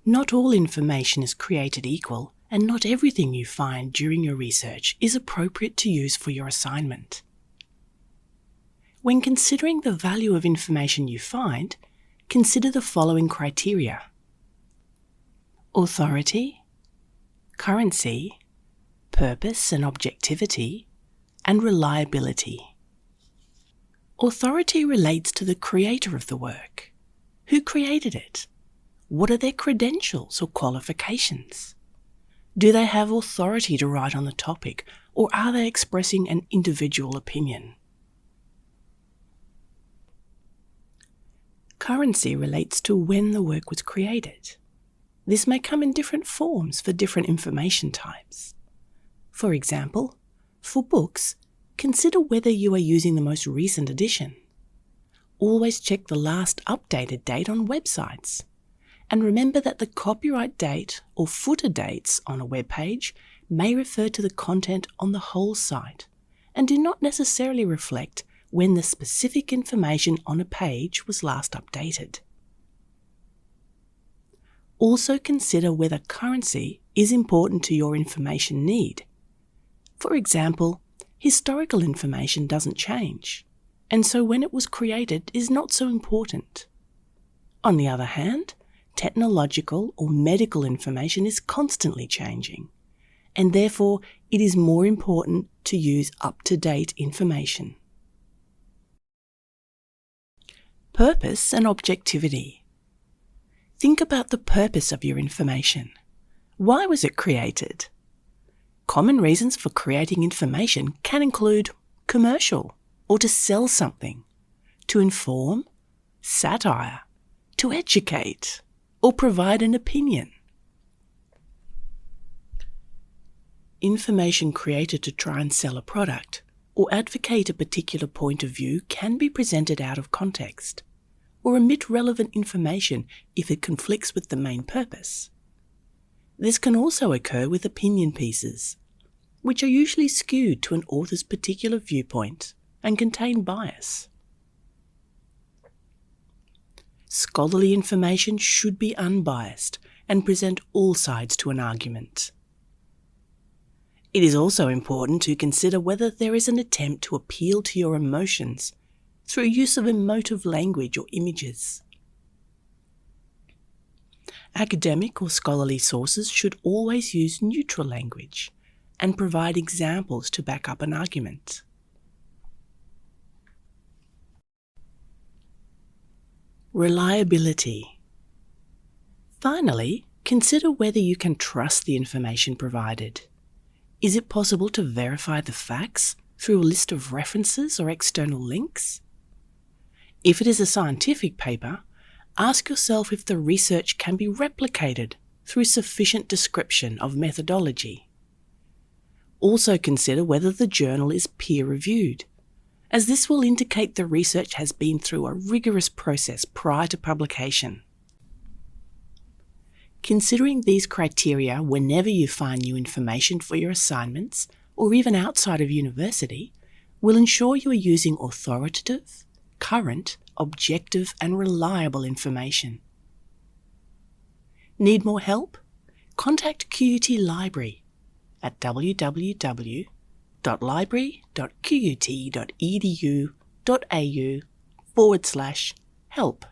Not all information is created equal, and not everything you find during your research is appropriate to use for your assignment. When considering the value of information you find, consider the following criteria: authority, currency, purpose and objectivity, and reliability. Authority relates to the creator of the work. Who created it? What are their credentials or qualifications? Do they have authority to write on the topic, or are they expressing an individual opinion? Currency relates to when the work was created. This may come in different forms for different information types. For example, for books, consider whether you are using the most recent edition. Always check the last updated date on websites. And remember that the copyright date or footer dates on a web page may refer to the content on the whole site and do not necessarily reflect when the specific information on a page was last updated. Also consider whether currency is important to your information need. For example, historical information doesn't change, and so when it was created is not so important. On the other hand, technological or medical information is constantly changing, and therefore it is more important to use up-to-date information. Purpose and objectivity. Think about the purpose of your information. Why was it created? Common reasons for creating information can include commercial, or to sell something, to inform, satire, to educate, or provide an opinion. Information created to try and sell a product or advocate a particular point of view can be presented out of context, or omit relevant information if it conflicts with the main purpose. This can also occur with opinion pieces, which are usually skewed to an author's particular viewpoint and contain bias. Scholarly information should be unbiased and present all sides to an argument. It is also important to consider whether there is an attempt to appeal to your emotions through use of emotive language or images. Academic or scholarly sources should always use neutral language and provide examples to back up an argument. Reliability. Finally, consider whether you can trust the information provided. Is it possible to verify the facts through a list of references or external links? If it is a scientific paper, ask yourself if the research can be replicated through sufficient description of methodology. Also consider whether the journal is peer-reviewed, as this will indicate the research has been through a rigorous process prior to publication. Considering these criteria whenever you find new information for your assignments, or even outside of university, will ensure you are using authoritative, current, objective, and reliable information. Need more help? Contact QUT Library at www.library.qut.edu.au/help.